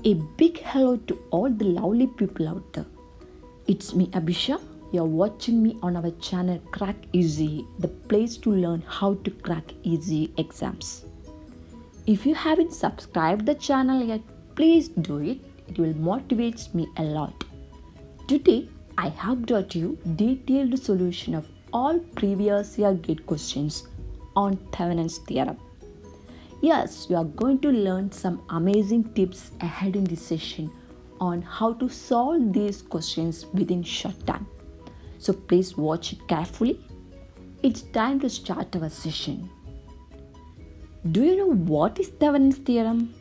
A big hello to all the lovely people out there. It's me, Abhisha. You're watching me on our channel Crack Easy, the place to learn how to crack easy exams. If you haven't subscribed the channel yet, please do it. It will motivate me a lot. Today, I have brought you detailed solution of all previous year gate questions on Thevenin's theorem. Yes, you are going to learn some amazing tips ahead in this session on how to solve these questions within short time. So please watch it carefully. It's time to start our session. Do you know what is Thevenin's theorem?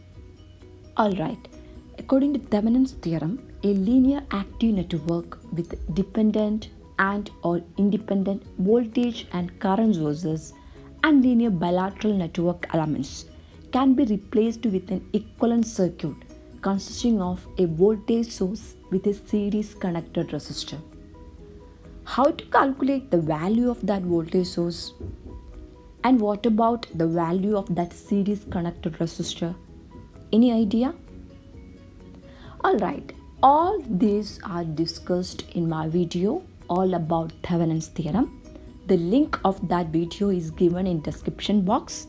Alright, according to Thevenin's theorem, a linear active network with dependent and or independent voltage and current sources and linear bilateral network elements can be replaced with an equivalent circuit consisting of a voltage source with a series connected resistor. How to calculate the value of that voltage source? And what about the value of that series connected resistor? Any idea? Alright, all these are discussed in my video all about Thevenin's theorem. The link of that video is given in description box.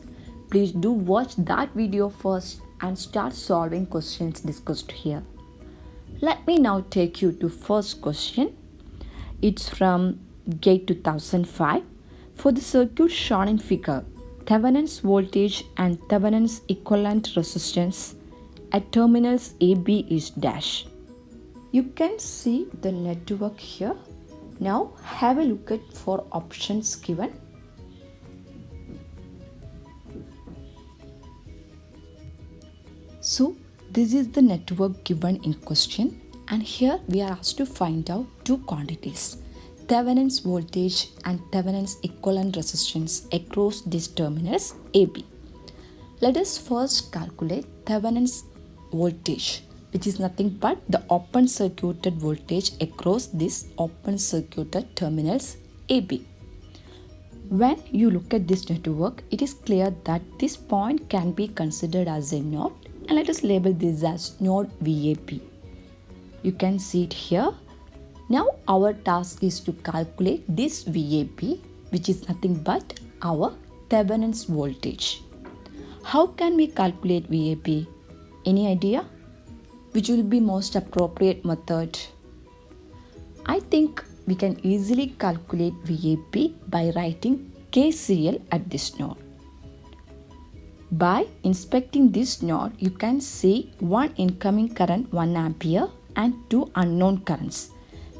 Please do watch that video first and start solving questions discussed here. Let me now take you to first question. It's from GATE 2005. For the circuit shown in figure, Thevenin's voltage and Thevenin's equivalent resistance at terminals AB is dash. You can see the network here. Now have a look at 4 options given. So this is the network given in question, and here we are asked to find out 2 quantities, Thevenin's voltage and Thevenin's equivalent resistance across these terminals AB. Let us first calculate Thevenin's voltage, which is nothing but the open circuited voltage across these open circuited terminals AB. When you look at this network, it is clear that this point can be considered as a node, and let us label this as node VAB. You can see it here. Now our task is to calculate this VAB, which is nothing but our Thevenin's voltage. How can we calculate VAB? Any idea? Which will be most appropriate method? I think we can easily calculate VAB by writing KCL at this node. By inspecting this node, you can see one incoming current 1 ampere and 2 unknown currents.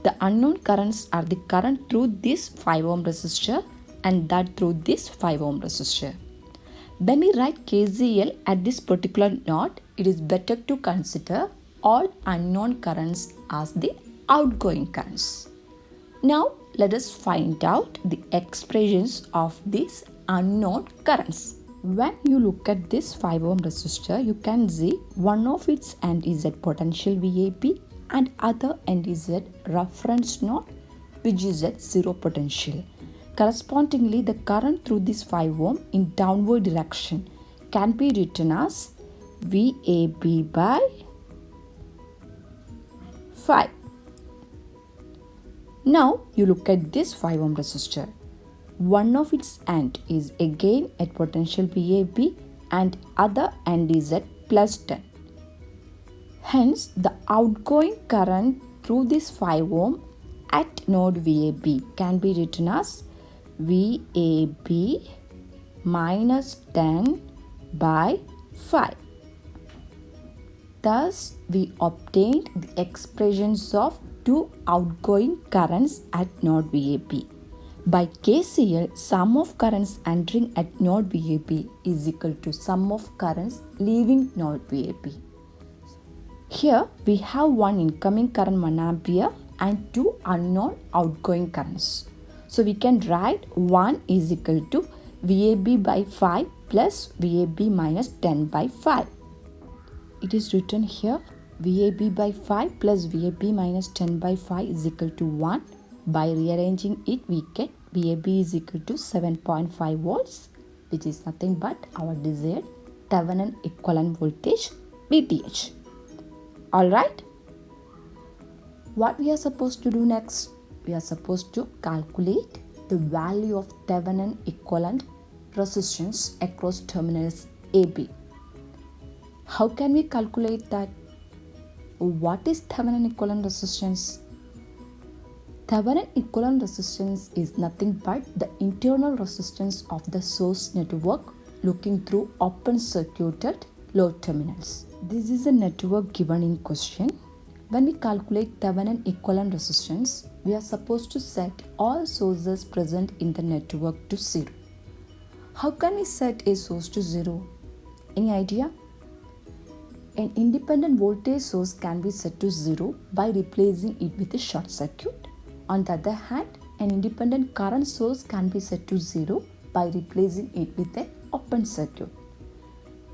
The unknown currents are the current through this 5 ohm resistor and that through this 5 ohm resistor. When we write KCL at this particular node, it is better to consider all unknown currents as the outgoing currents. Now let us find out the expressions of these unknown currents. When you look at this 5 ohm resistor, you can see one of its end is at potential VAB and other end is at reference node, which is at 0 potential. Correspondingly, the current through this 5 ohm in downward direction can be written as VAB by 5. Now you look at this 5 ohm resistor. One of its end is again at potential VAB and other end is at plus 10. Hence, the outgoing current through this 5 ohm at node VAB can be written as VAB minus 10 by 5. Thus, we obtained the expressions of 2 outgoing currents at node VAB. By KCL, sum of currents entering at node VAB is equal to sum of currents leaving node VAB. Here we have one incoming current 1 ampere and 2 unknown outgoing currents. So we can write 1 is equal to VAB by 5 plus VAB minus 10 by 5. It is written here VAB by 5 plus VAB minus 10 by 5 is equal to 1. By rearranging it, we get VAB is equal to 7.5 volts, which is nothing but our desired Thevenin equivalent voltage VTH. Alright? What we are supposed to do next? We are supposed to calculate the value of Thevenin equivalent resistance across terminals AB. How can we calculate that? What is Thevenin equivalent resistance? Thevenin equivalent resistance is nothing but the internal resistance of the source network looking through open circuited load terminals. This is a network given in question. When we calculate Thevenin equivalent resistance, we are supposed to set all sources present in the network to 0. How can we set a source to 0? Any idea? An independent voltage source can be set to 0 by replacing it with a short circuit. On the other hand, an independent current source can be set to 0 by replacing it with an open circuit.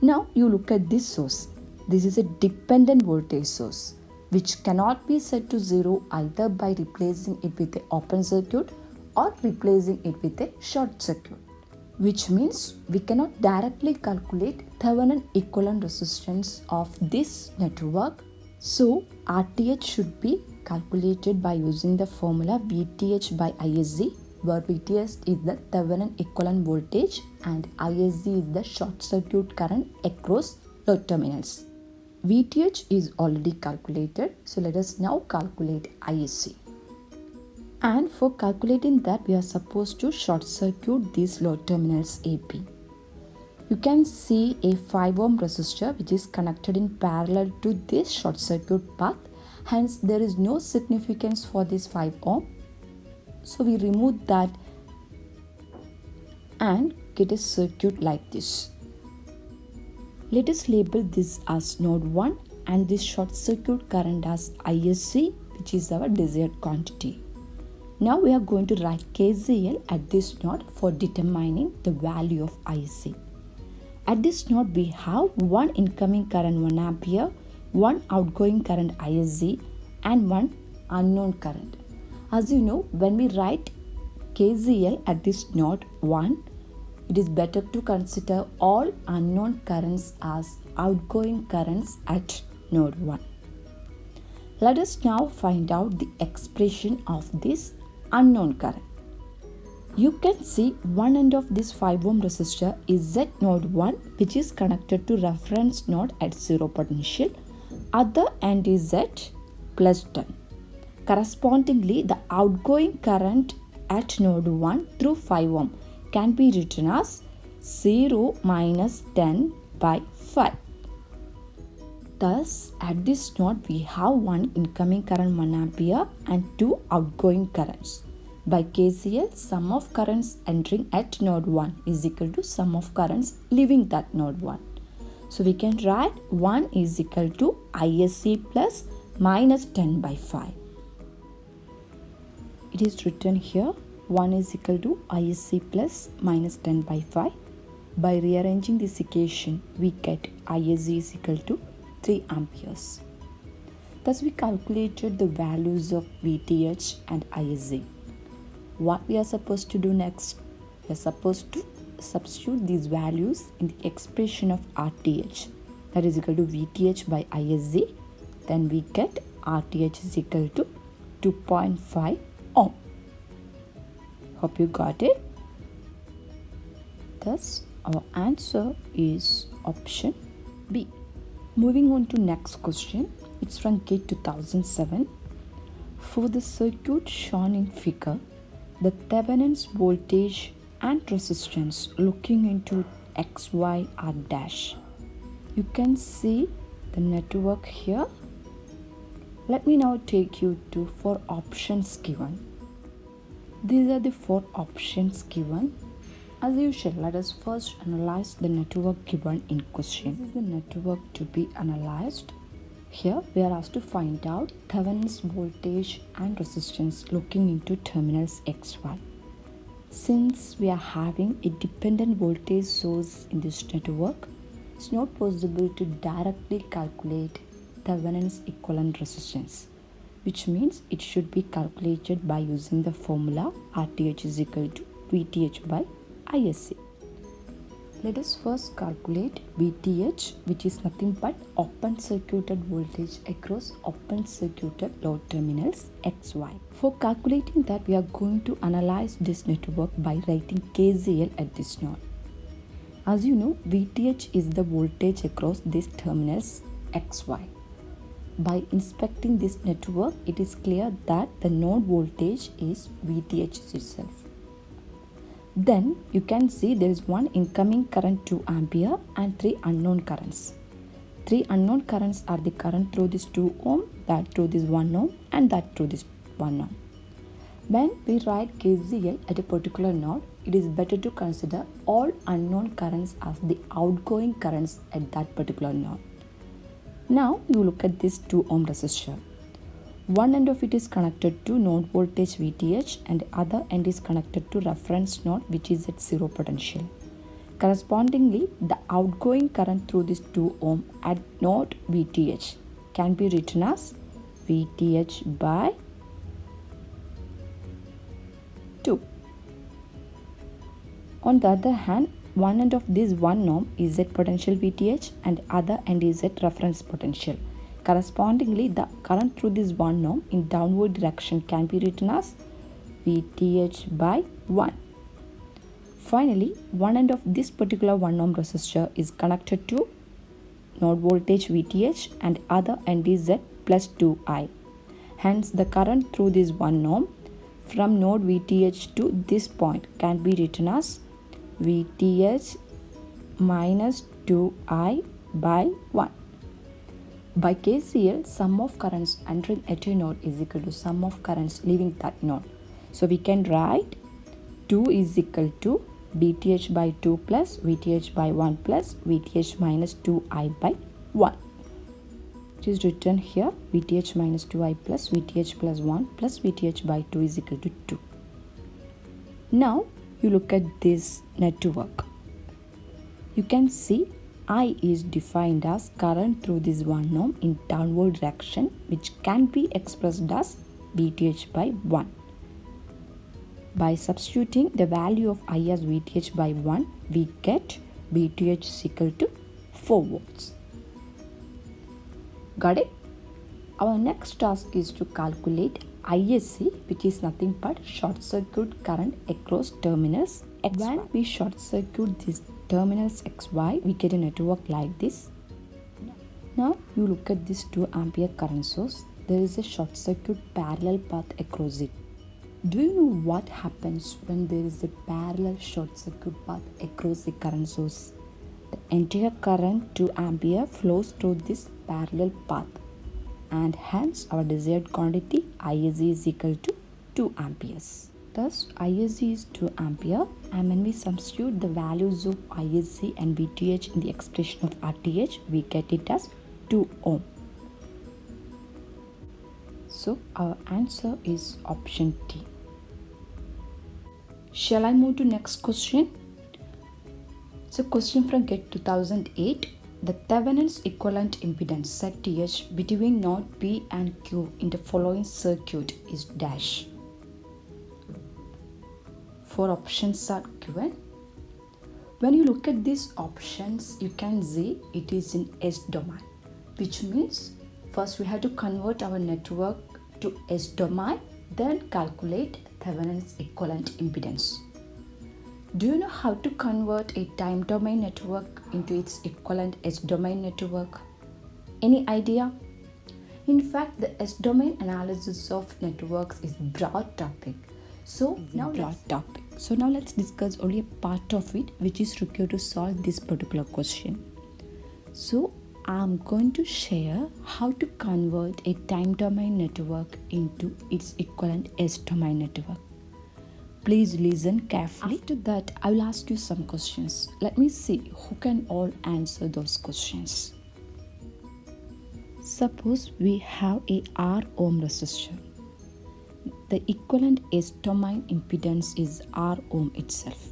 Now you look at this source. This is a dependent voltage source which cannot be set to 0 either by replacing it with an open circuit or replacing it with a short circuit, which means we cannot directly calculate Thevenin equivalent resistance of this network. So RTH should be calculated by using the formula VTH by ISC, where VTH is the Thevenin equivalent voltage and ISC is the short circuit current across load terminals. VTH is already calculated, so let us now calculate ISC. And for calculating that, we are supposed to short circuit these load terminals AB. You can see a 5 ohm resistor which is connected in parallel to this short circuit path. Hence, there is no significance for this 5 ohm. So we remove that and get a circuit like this. Let us label this as node 1 and this short circuit current as ISC, which is our desired quantity. Now we are going to write KCL at this node for determining the value of ISC. At this node we have one incoming current 1 ampere, one outgoing current ISC and one unknown current. As you know, when we write KCL at this node 1, it is better to consider all unknown currents as outgoing currents at node 1. Let us now find out the expression of this unknown current. You can see one end of this 5 ohm resistor is at node 1, which is connected to reference node at 0 potential. Other end is at plus 10. Correspondingly, the outgoing current at node 1 through 5 ohm can be written as 0 minus 10 by 5. Thus, at this node we have one incoming current 1 ampere and two outgoing currents. By KCL, sum of currents entering at node 1 is equal to sum of currents leaving that node 1. So we can write 1 is equal to ISC plus minus 10 by 5. It is written here 1 is equal to ISC plus minus 10 by 5. By rearranging this equation, we get ISC is equal to 3 amperes. Thus we calculated the values of VTH and ISC. What we are supposed to do next? We are supposed to substitute these values in the expression of RTH, that is equal to VTH by ISC. Then we get RTH is equal to 2.5 ohm. Hope you got it. Thus our answer is option B. Moving on to next question. It's from GATE 2007. For the circuit shown in figure, the Thevenin's voltage and resistance looking into XY are dash. You can see the network here. Let me now take you to 4 options given. These are the 4 options given. As usual, let us first analyze the network given in question. This is the network to be analyzed. Here we are asked to find out Thevenin's voltage and resistance looking into terminals XY. Since we are having a dependent voltage source in this network, it's not possible to directly calculate Thevenin's equivalent resistance, which means it should be calculated by using the formula RTH is equal to VTH by ISC. Let us first calculate VTH, which is nothing but open circuited voltage across open circuited load terminals XY. For calculating that, we are going to analyze this network by writing KCL at this node. As you know, VTH is the voltage across these terminals XY. By inspecting this network, it is clear that the node voltage is VTH itself. Then you can see there is one incoming current 2 ampere and 3 unknown currents. 3 unknown currents are the current through this 2 ohm, that through this 1 ohm and that through this 1 ohm. When we write KCL at a particular node, it is better to consider all unknown currents as the outgoing currents at that particular node. Now you look at this 2 ohm resistor. One end of it is connected to node voltage VTH and the other end is connected to reference node which is at zero potential. Correspondingly, the outgoing current through this 2 ohm at node VTH can be written as VTH by 2. On the other hand, one end of this 1 ohm is at potential VTH and the other end is at reference potential. Correspondingly, the current through this 1 ohm in downward direction can be written as VTH by 1. Finally, one end of this particular 1 ohm resistor is connected to node voltage VTH and other end is at plus 2I. Hence, the current through this 1 ohm from node VTH to this point can be written as VTH minus 2I by 1. By KCL, sum of currents entering at a node is equal to sum of currents leaving that node. So we can write 2 is equal to VTH by 2 plus VTH by 1 plus VTH minus 2I by 1. It is written here VTH minus 2I plus VTH plus 1 plus VTH by 2 is equal to 2. Now you look at this network. You can see I is defined as current through this 1 ohm in downward direction which can be expressed as VTH by 1. By substituting the value of I as VTH by 1, we get VTH is equal to 4 volts. Got it? Our next task is to calculate ISC, which is nothing but short circuit current across terminals XY. When we short circuit these terminals XY, we get a network like this. Now you look at this 2 ampere current source. There is a short circuit parallel path across it. Do you know what happens when there is a parallel short circuit path across the current source? The entire current 2 ampere flows through this parallel path and hence our desired quantity ISC is equal to 2 amperes. Thus ISC is 2 ampere and when we substitute the values of ISC and VTH in the expression of RTH, we get it as 2 ohm. So our answer is option T. Shall I move to next question? It's a question from GET 2008. The Thevenin's equivalent impedance ZTH between node P and Q in the following circuit is dash. 4 options are given. When you look at these options, you can see it is in S domain, which means first we have to convert our network to S domain, then calculate Thevenin's equivalent impedance. Do you know how to convert a time domain network into its equivalent S domain network? Any idea? In fact, the S domain analysis of networks is broad topic. So now let's discuss only a part of it which is required to solve this particular question. So I'm going to share how to convert a time domain network into its equivalent S domain network. Please listen carefully. After that, I will ask you some questions. Let me see who can all answer those questions. Suppose we have a R ohm resistor. The equivalent S domain impedance is R ohm itself.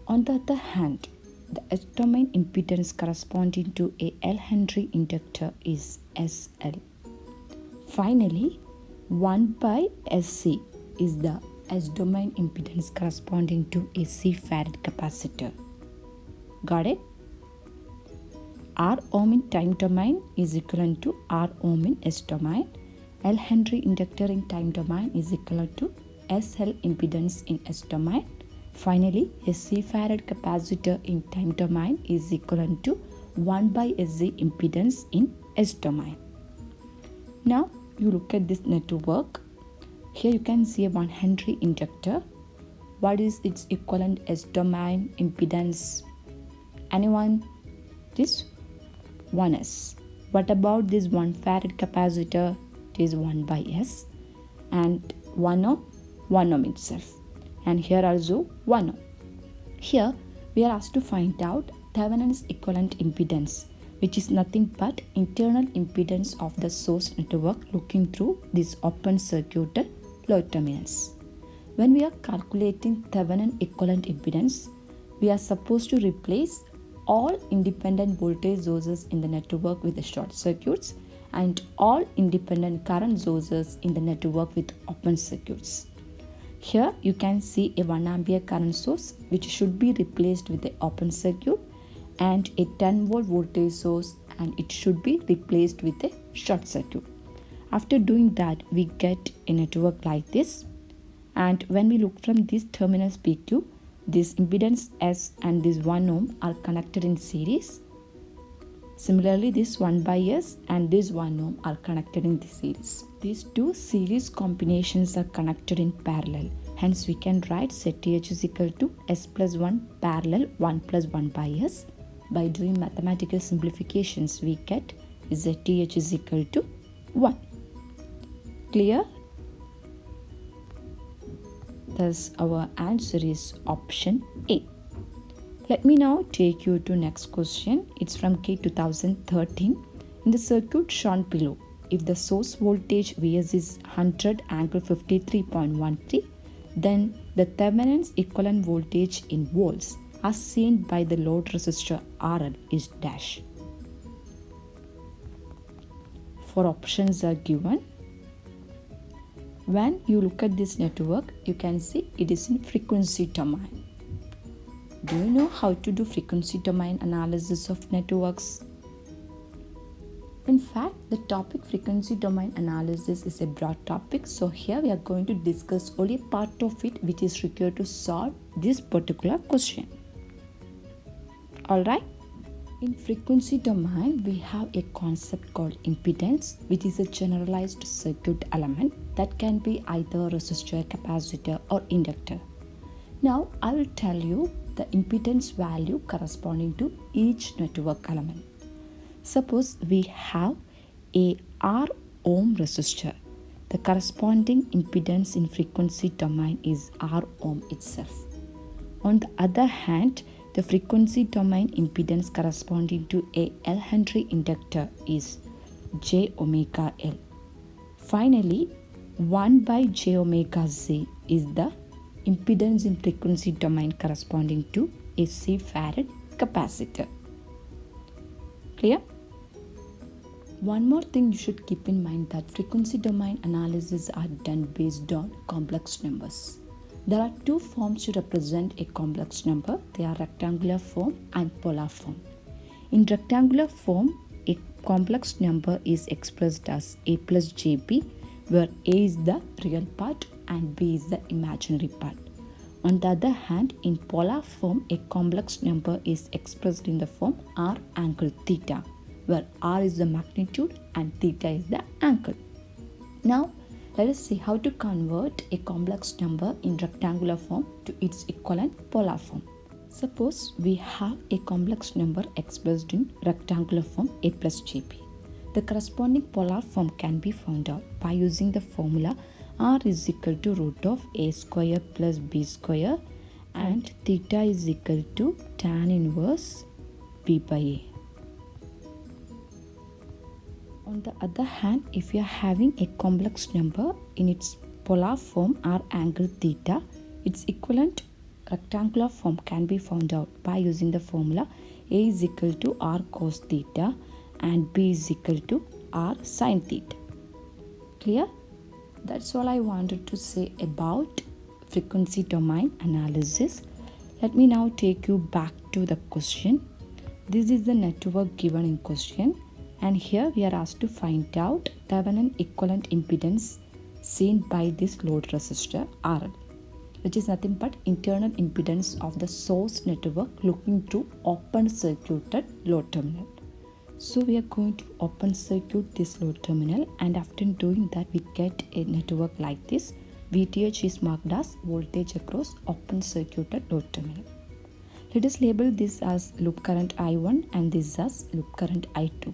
On the other hand, the S domain impedance corresponding to a L Henry inductor is SL. Finally, 1 by SC is the S domain impedance corresponding to a C farad capacitor. Got it? R ohm in time domain is equivalent to R ohm in S domain. L Henry inductor in time domain is equivalent to SL impedance in S domain. Finally, a C farad capacitor in time domain is equivalent to 1 by SZ impedance in S domain. Now you look at this network. Here you can see a 1 Henry inductor. What is its equivalent S domain impedance? Anyone? This 1S. What about this 1 farad capacitor? It is 1 by S. And 1 ohm itself. And here also 1 ohm. Here we are asked to find out Thevenin's equivalent impedance, which is nothing but internal impedance of the source network looking through this open circuited load terminals. When we are calculating Thevenin equivalent impedance, we are supposed to replace all independent voltage sources in the network with the short circuits and all independent current sources in the network with open circuits. Here you can see a 1 ampere current source which should be replaced with the open circuit and a 10 volt voltage source, and it should be replaced with a short circuit. After doing that, we get a network like this, and when we look from this terminals P2, this impedance S and this 1 ohm are connected in series. Similarly, this 1 by S and this 1 ohm are connected in this series. These two series combinations are connected in parallel. Hence, we can write ZTH is equal to S plus 1 parallel 1 plus 1 by S. By doing mathematical simplifications, we get ZTH is equal to 1. Clear? Thus, our answer is option A. Let me now take you to next question. It's from K 2013. In the circuit shown below, if the source voltage Vs is 100 angle 53.13, then the Thevenin's equivalent voltage in volts as seen by the load resistor RL is dash. 4 options are given. When you look at this network, you can see it is in frequency domain. Do you know how to do frequency domain analysis of networks? In fact, the topic frequency domain analysis is a broad topic, so here we are going to discuss only part of it which is required to solve this particular question. Alright? In frequency domain, we have a concept called impedance, which is a generalized circuit element that can be either resistor, capacitor or inductor. Now, I will tell you the impedance value corresponding to each network element. Suppose we have a R ohm resistor. The corresponding impedance in frequency domain is R ohm itself. On the other hand, the frequency domain impedance corresponding to a L Henry inductor is J omega L. Finally, 1 by J omega Z is the impedance in frequency domain corresponding to a C farad capacitor. Clear? One more thing you should keep in mind that frequency domain analysis are done based on complex numbers. There are 2 forms to represent a complex number. They are rectangular form and polar form. In rectangular form, a complex number is expressed as A plus JB, where A is the real part and B is the imaginary part. On the other hand, in polar form, a complex number is expressed in the form R angle theta, where R is the magnitude and theta is the angle. Now, let us see how to convert a complex number in rectangular form to its equivalent polar form. Suppose we have a complex number expressed in rectangular form A plus JB. The corresponding polar form can be found out by using the formula R is equal to root of A square plus B square and theta is equal to tan inverse B by A. On the other hand, if you are having a complex number in its polar form R angle theta, its equivalent rectangular form can be found out by using the formula A is equal to R cos theta and B is equal to R sin theta. Clear? That's all I wanted to say about frequency domain analysis. Let me now take you back to the question. This is the network given in question, and here we are asked to find out Thevenin equivalent impedance seen by this load resistor RL, which is nothing but internal impedance of the source network looking to open circuited load terminal. So we are going to open circuit this load terminal, and after doing that we get a network like this. VTH is marked as voltage across open circuited load terminal. Let us label this as loop current I1 and this as loop current I2.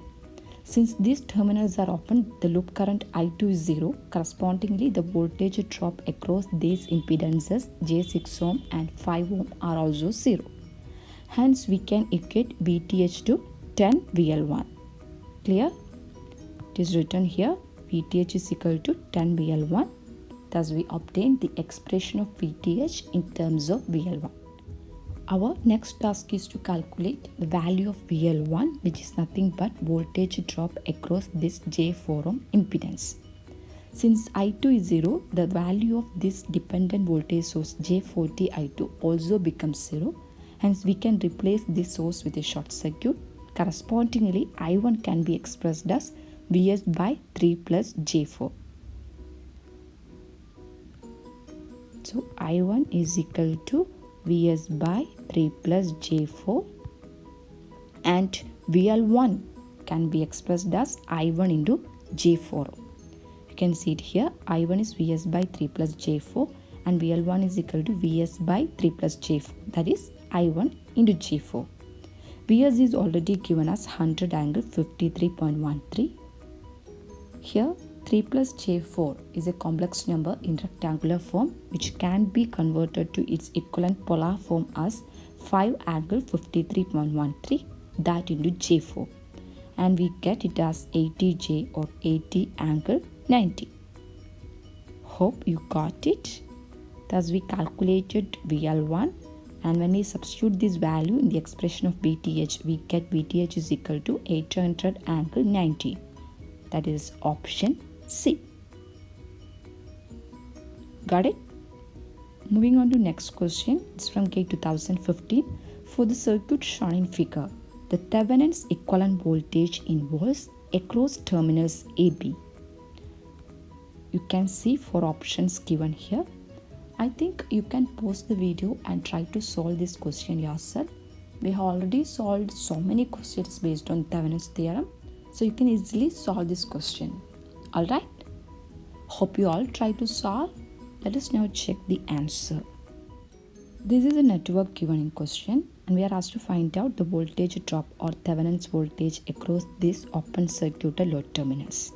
Since these terminals are open, the loop current I2 is 0. Correspondingly, the voltage drop across these impedances J6 ohm and 5 ohm are also 0. Hence, we can equate VTH to 10 VL1. Clear? It is written here VTH is equal to 10 VL1. Thus, we obtain the expression of VTH in terms of VL1. Our next task is to calculate the value of VL1, which is nothing but voltage drop across this J4 ohm impedance. Since I2 is 0, the value of this dependent voltage source J40 I2 also becomes 0. Hence, we can replace this source with a short circuit. Correspondingly, I1 can be expressed as Vs by 3 plus J4. So, I1 is equal to Vs by 3 plus J4, and VL1 can be expressed as I1 into J4. You can see it here. I1 is Vs by 3 plus J4 and VL1 is equal to Vs by 3 plus J4. That is I1 into J4. Vs is already given as 100 angle 53.13. Here 3 plus J4 is a complex number in rectangular form which can be converted to its equivalent polar form as 5 angle 53.13, that into J4, and we get it as 80J or 80 angle 90. Hope you got it. Thus we calculated VL1, and when we substitute this value in the expression of VTH, we get VTH is equal to 800 angle 90. That is option C. Got it? Moving on to next question. It's from GATE 2015. For the circuit shown in figure, the Thevenin's equivalent voltage involves across terminals AB. You can see 4 options given here. I think you can pause the video and try to solve this question yourself. We have already solved so many questions based on Thevenin's theorem, so you can easily solve this question. Alright? Hope you all try to solve. Let us now check the answer. This is a network given in question, and we are asked to find out the voltage drop or Thevenin's voltage across these open circuited load terminals.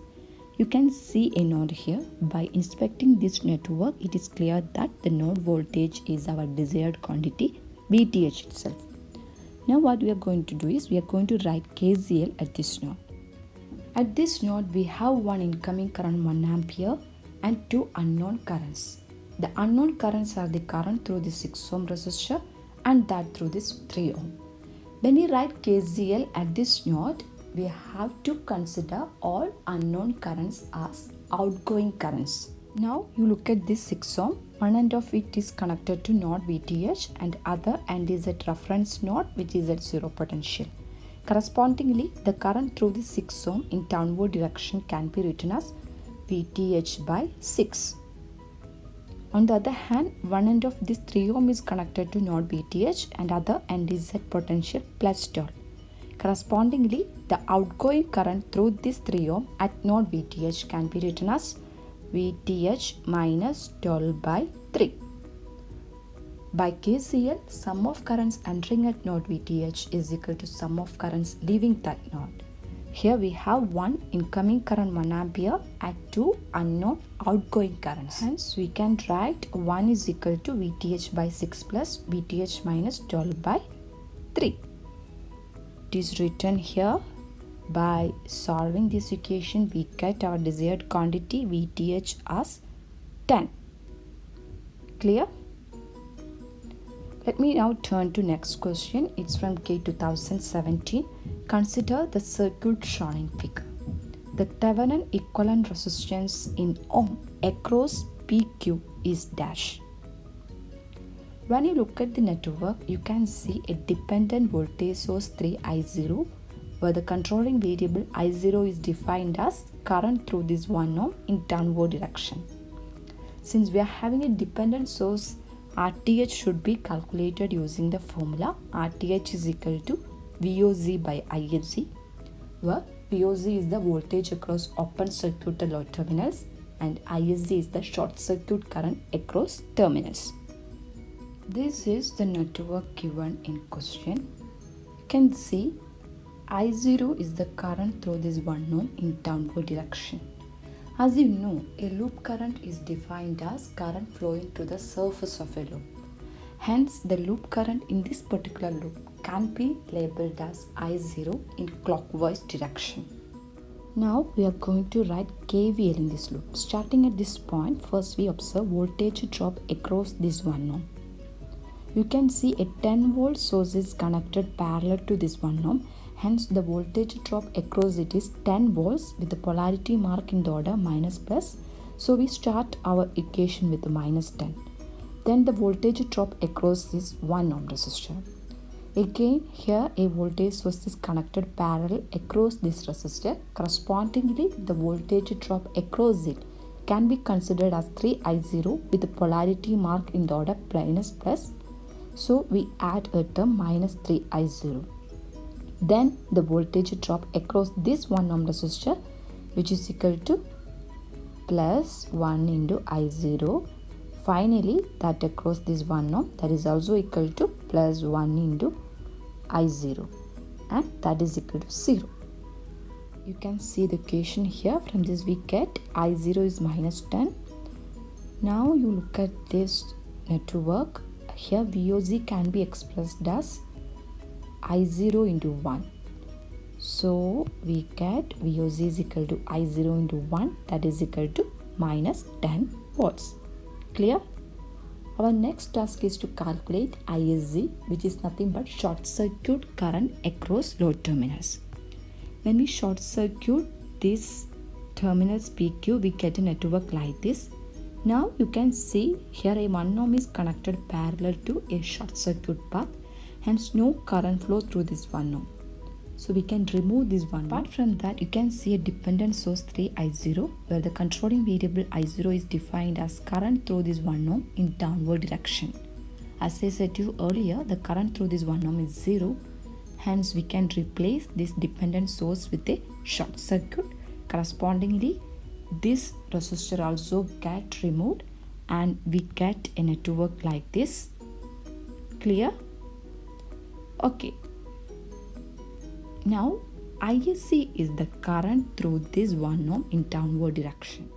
You can see a node here. By inspecting this network, it is clear that the node voltage is our desired quantity, VTH itself. Now what we are going to do is we are going to write KCL at this node. At this node, we have one incoming current 1 ampere and 2 unknown currents. The unknown currents are the current through the 6 ohm resistor and that through this 3 ohm. When we write KCL at this node, we have to consider all unknown currents as outgoing currents. Now you look at this 6 ohm. One end of it is connected to node VTH and other end is at reference node which is at 0 potential. Correspondingly, the current through the 6 ohm in downward direction can be written as VTH by 6. On the other hand, one end of this 3 ohm is connected to node VTH and other end is at potential plus 12. Correspondingly, the outgoing current through this 3 ohm at node VTH can be written as VTH minus 12 by 3. By KCL, sum of currents entering at node VTH is equal to sum of currents leaving that node. Here we have one incoming current 1 ampere and 2 unknown outgoing currents. Hence, we can write 1 is equal to VTH by 6 plus VTH minus 12 by 3. It is written here. By solving this equation, we get our desired quantity VTH as 10. Clear? Let me now turn to next question. It's from GATE 2017. Consider the circuit shown in figure. The Thevenin equivalent resistance in ohm across PQ is dash. When you look at the network, you can see a dependent voltage source 3I0, where the controlling variable I0 is defined as current through this 1 ohm in downward direction. Since we are having a dependent source, RTH should be calculated using the formula RTH is equal to VOC by ISC, where VOC is the voltage across open circuit load terminals and ISC is the short circuit current across terminals. This is the network given in question. You can see I0 is the current through this 1 ohm in downward direction. As you know, a loop current is defined as current flowing through the surface of a loop. Hence, the loop current in this particular loop can be labeled as I0 in clockwise direction. Now we are going to write KVL in this loop. Starting at this point, first we observe voltage drop across this 1 ohm. You can see a 10 volt source is connected parallel to this 1 ohm. Hence, the voltage drop across it is 10 volts with the polarity mark in the order minus plus. So we start our equation with the minus 10. Then the voltage drop across is 1 ohm resistor. Again, here a voltage source is connected parallel across this resistor. Correspondingly, the voltage drop across it can be considered as 3I0 with the polarity mark in the order minus plus. So we add a term minus 3I0. Then the voltage drop across this 1 ohm resistor, which is equal to plus 1 into I0. Finally, that across this 1 ohm, that is also equal to plus 1 into I0, and that is equal to 0. You can see the equation here. From this we get I0 is minus 10. Now you look at this network. Here VOC can be expressed as I0 into 1. So we get VOC is equal to I0 into 1, that is equal to minus 10 volts. Clear? Our next task is to calculate ISC, which is nothing but short circuit current across load terminals. When we short circuit this terminals PQ, we get a network like this. Now you can see here a 1 ohm is connected parallel to a short circuit path. Hence no current flow through this 1 ohm. So we can remove this 1 ohm. Apart from that, you can see a dependent source 3I0, where the controlling variable I0 is defined as current through this 1 ohm in downward direction. As I said to you earlier, the current through this 1 ohm is 0. Hence we can replace this dependent source with a short circuit. Correspondingly, this resistor also get removed and we get a network like this. Clear? Okay. Now ISC is the current through this 1 ohm in downward direction.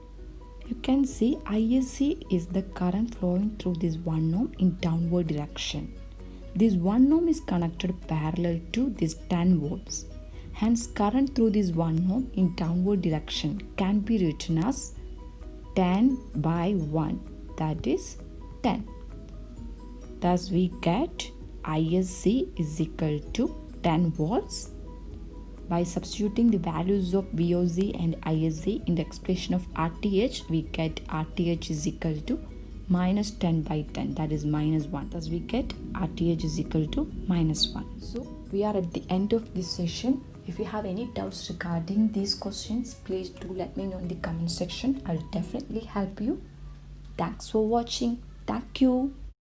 You can see ISC is the current flowing through this 1 ohm in downward direction. This 1 ohm is connected parallel to this 10 volts. Hence current through this 1 ohm in downward direction can be written as 10 by 1, that is 10. Thus we get ISC is equal to 10 volts. By substituting the values of VOC and ISC in the expression of RTH, we get RTH is equal to minus 10 by 10, that is minus 1. Thus we get RTH is equal to minus 1. So we are at the end of this session. If you have any doubts regarding these questions, please do let me know in the comment section. I'll definitely help you. Thanks for watching. Thank you.